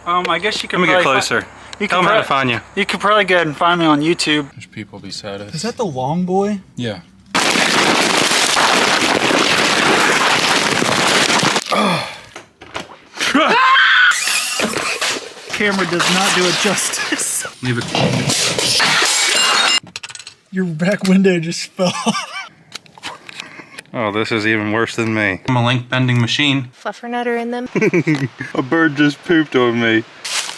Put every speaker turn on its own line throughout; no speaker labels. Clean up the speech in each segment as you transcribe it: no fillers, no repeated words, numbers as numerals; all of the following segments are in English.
I guess you could.
Let me get closer. Tell them how to find you.
You could probably go ahead and find me on YouTube.
There's people beside us.
Is that the long boy?
Yeah.
Camera does not do it justice.
Leave it.
Your back window just fell.
Oh, this is even worse than me. I'm a link bending machine.
Fluffernutter in them.
A bird just pooped on me.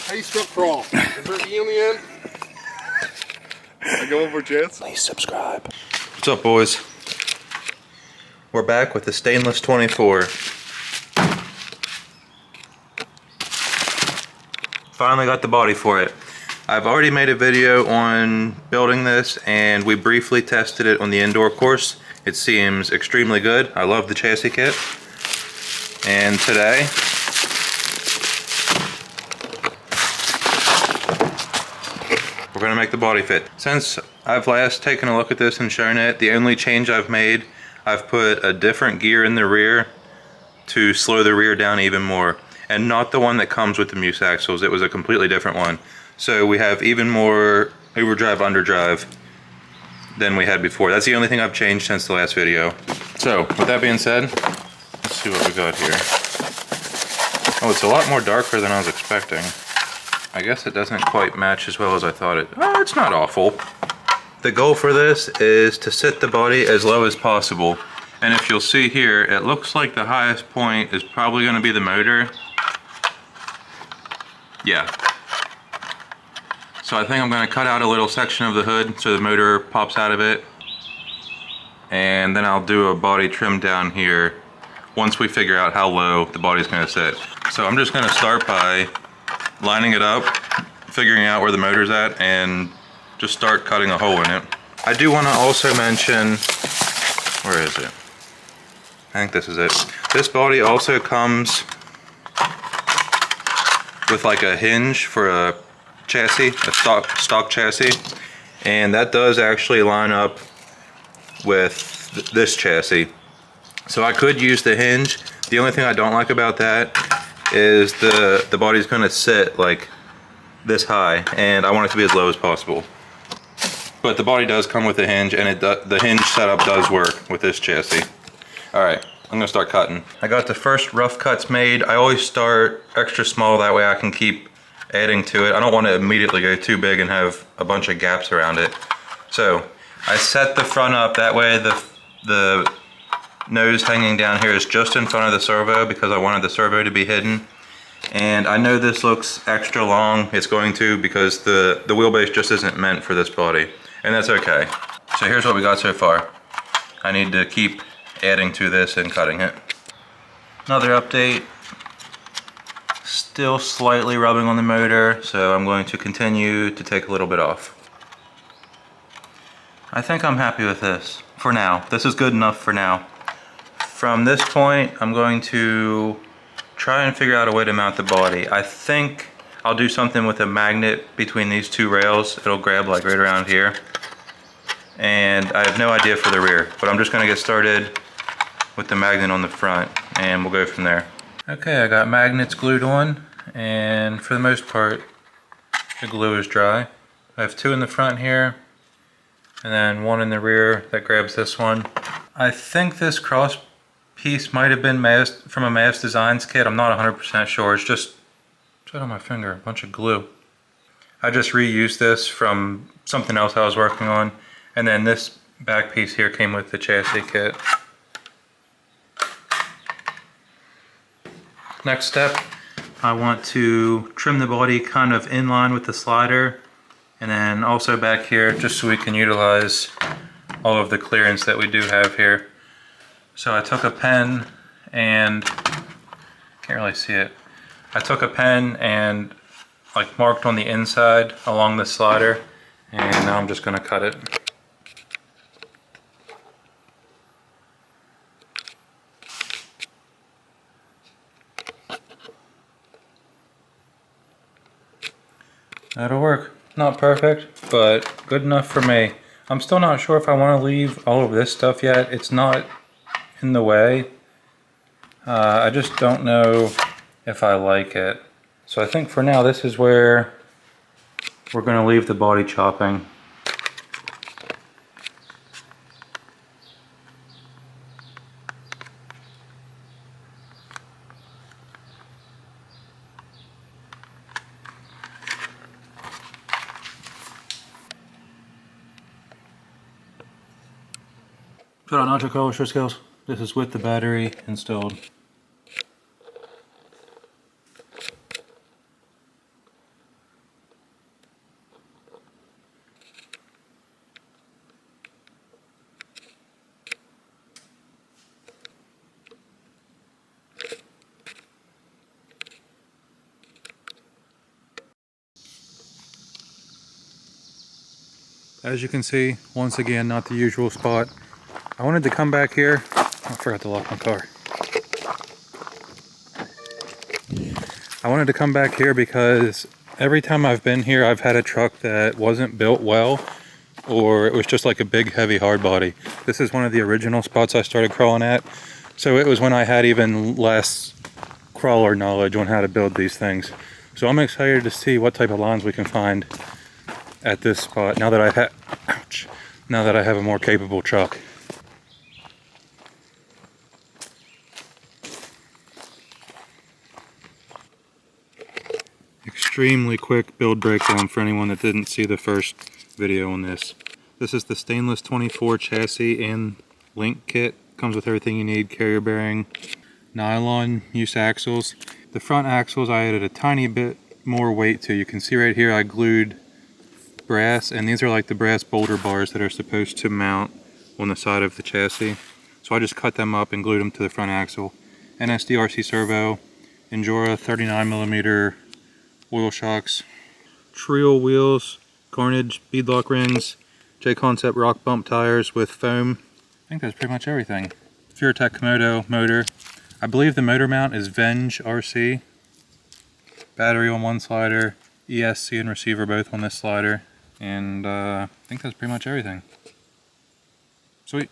How you spell crawl? The bird E on the end? I go over a chance?
Please subscribe. What's up, boys? We're back with the stainless 24. Finally got the body for it. I've already made a video on building this and we briefly tested it on the indoor course. It seems extremely good. I love the chassis kit. And today, we're gonna make the body fit. Since I've last taken a look at this and shown it, the only change I've made, I've put a different gear in the rear to slow the rear down even more. And not the one that comes with the Muse axles, it was a completely different one. So we have even more overdrive, underdrive than we had before. That's the only thing I've changed since the last video. So, with that being said, let's see what we got here. Oh, it's a lot more darker than I was expecting. I guess it doesn't quite match as well as I thought it. Oh, it's not awful. The goal for this is to sit the body as low as possible. And if you'll see here, it looks like the highest point is probably going to be the motor. Yeah. So I think I'm going to cut out a little section of the hood so the motor pops out of it. And then I'll do a body trim down here once we figure out how low the body's going to sit. So I'm just going to start by lining it up, figuring out where the motor's at, and just start cutting a hole in it. I do want to also mention, where is it? I think this is it. This body also comes with like a hinge for a chassis, a stock chassis, and that does actually line up with this chassis. So I could use the hinge. The only thing I don't like about that is the body's gonna sit like this high, and I want it to be as low as possible. But the body does come with a hinge, and the hinge setup does work with this chassis. All right, I'm gonna start cutting. I got the first rough cuts made. I always start extra small, that way I can keep adding to it. I don't want to immediately go too big and have a bunch of gaps around it. So I set the front up, that way the nose hanging down here is just in front of the servo because I wanted the servo to be hidden. And I know this looks extra long. It's going to, because the wheelbase just isn't meant for this body. And that's okay. So here's what we got so far. I need to keep adding to this and cutting it. Another update. Still slightly rubbing on the motor, so I'm going to continue to take a little bit off. I think I'm happy with this for now. This is good enough for now. From this point, I'm going to try and figure out a way to mount the body. I think I'll do something with a magnet between these two rails. It'll grab like right around here. And I have no idea for the rear, but I'm just gonna get started with the magnet on the front and we'll go from there. Okay, I got magnets glued on, and for the most part, the glue is dry. I have two in the front here, and then one in the rear that grabs this one. I think this cross piece might have been from a Mass Designs kit. I'm not 100% sure. It's just right on my finger, a bunch of glue. I just reused this from something else I was working on, and then this back piece here came with the chassis kit. Next step, I want to trim the body kind of in line with the slider, and then also back here just so we can utilize all of the clearance that we do have here. So I took a pen and, can't really see it, I took a pen and like marked on the inside along the slider, and now I'm just going to cut it. That'll work. Not perfect, but good enough for me. I'm still not sure if I want to leave all of this stuff yet. It's not in the way. I just don't know if I like it. So I think for now this is where we're going to leave the body chopping. Put on Nacho Color Short Scales. This is with the battery installed. As you can see, once again, not the usual spot. I wanted to come back here. I forgot to lock my car. I wanted to come back here because every time I've been here, I've had a truck that wasn't built well, or it was just like a big, heavy hard body. This is one of the original spots I started crawling at. So it was when I had even less crawler knowledge on how to build these things. So I'm excited to see what type of lines we can find at this spot now that I have a more capable truck. Extremely quick build breakdown for anyone that didn't see the first video on this. This is the stainless 24 chassis and link kit. Comes with everything you need: carrier bearing, nylon use axles. The front axles I added a tiny bit more weight to. You can see right here I glued brass, and these are like the brass boulder bars that are supposed to mount on the side of the chassis. So I just cut them up and glued them to the front axle. NSDRC servo, Injora 39mm oil shocks, Trio wheels, Carnage beadlock rings, J-Concept rock bump tires with foam. I think that's pretty much everything. Furatech Komodo motor. I believe the motor mount is Venge RC. Battery on one slider, ESC and receiver both on this slider. And I think that's pretty much everything. Sweet.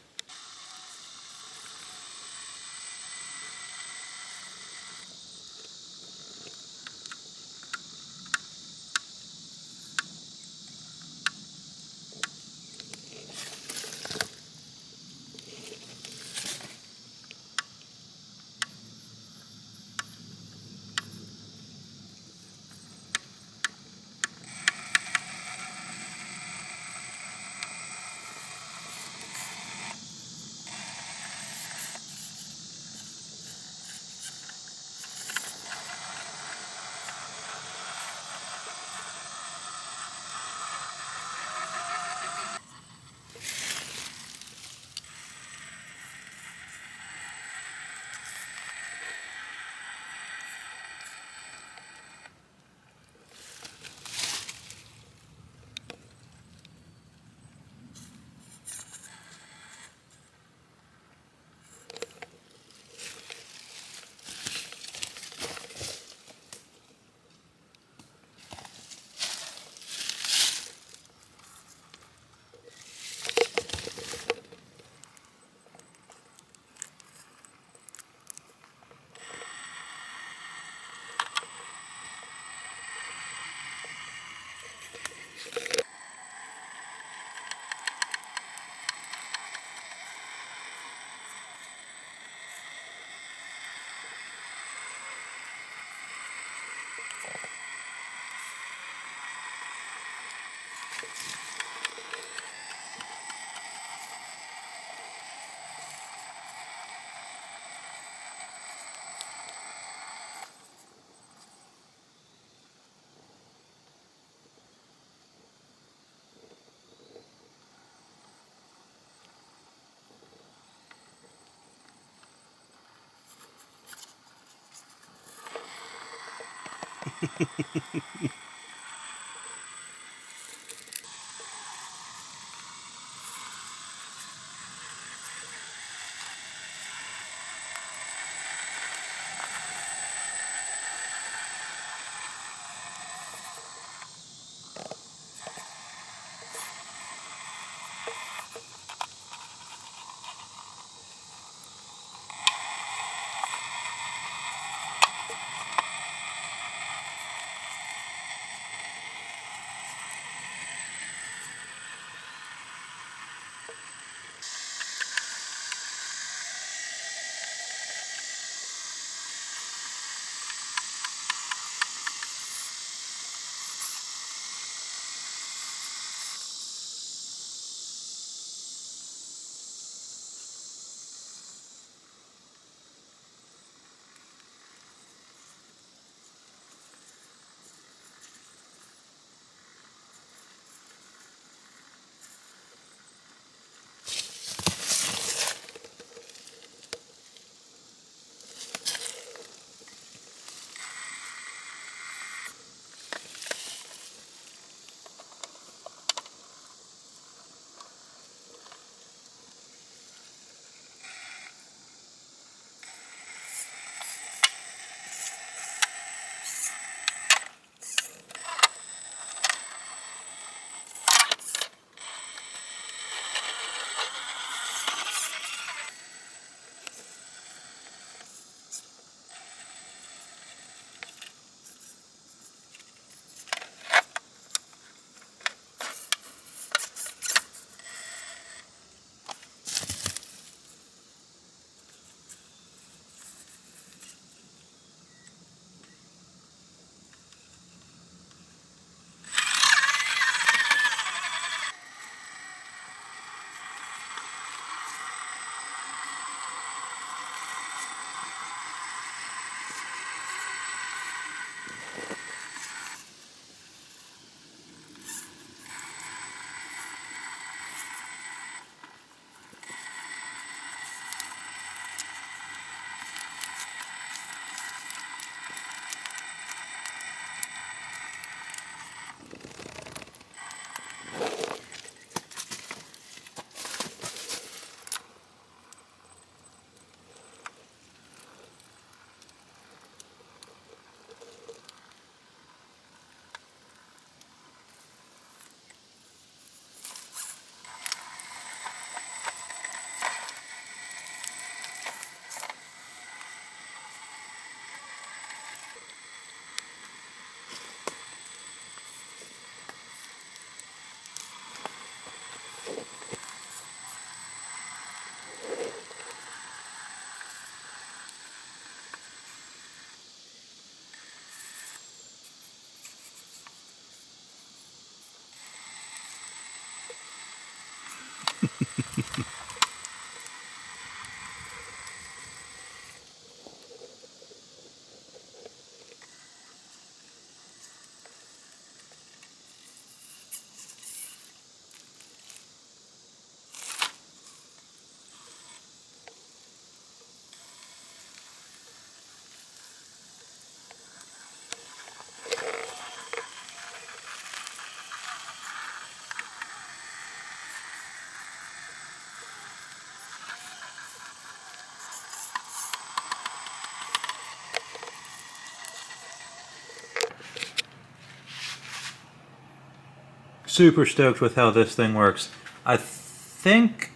super stoked with how this thing works. I think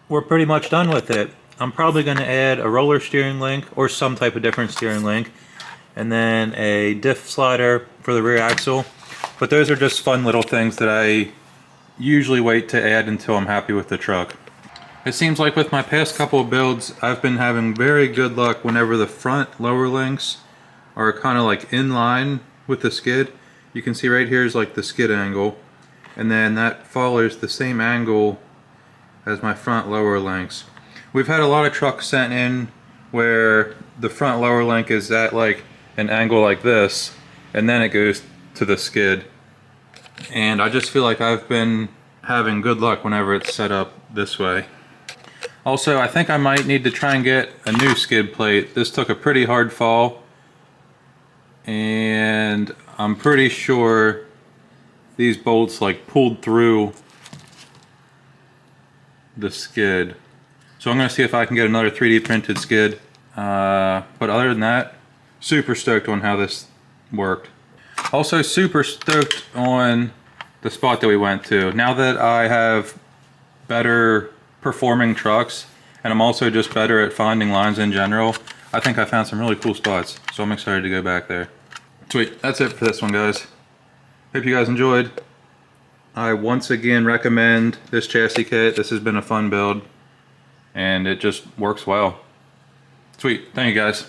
we're pretty much done with it. I'm probably going to add a roller steering link or some type of different steering link, and then a diff slider for the rear axle. But those are just fun little things that I usually wait to add until I'm happy with the truck. It seems like with my past couple of builds, I've been having very good luck whenever the front lower links are kind of like in line with the skid. You can see right here is like the skid angle, and then that follows the same angle as my front lower links. We've had a lot of trucks sent in where the front lower link is at like an angle like this, and then it goes to the skid. And I just feel like I've been having good luck whenever it's set up this way. Also, I think I might need to try and get a new skid plate. This took a pretty hard fall, and I'm pretty sure these bolts like pulled through the skid. So I'm going to see if I can get another 3D printed skid. But other than that, super stoked on how this worked. Also super stoked on the spot that we went to. Now that I have better performing trucks, and I'm also just better at finding lines in general, I think I found some really cool spots. So I'm excited to go back there. Sweet, that's it for this one, guys. Hope you guys enjoyed. I once again recommend this chassis kit. This has been a fun build, and it just works well. Sweet, thank you guys.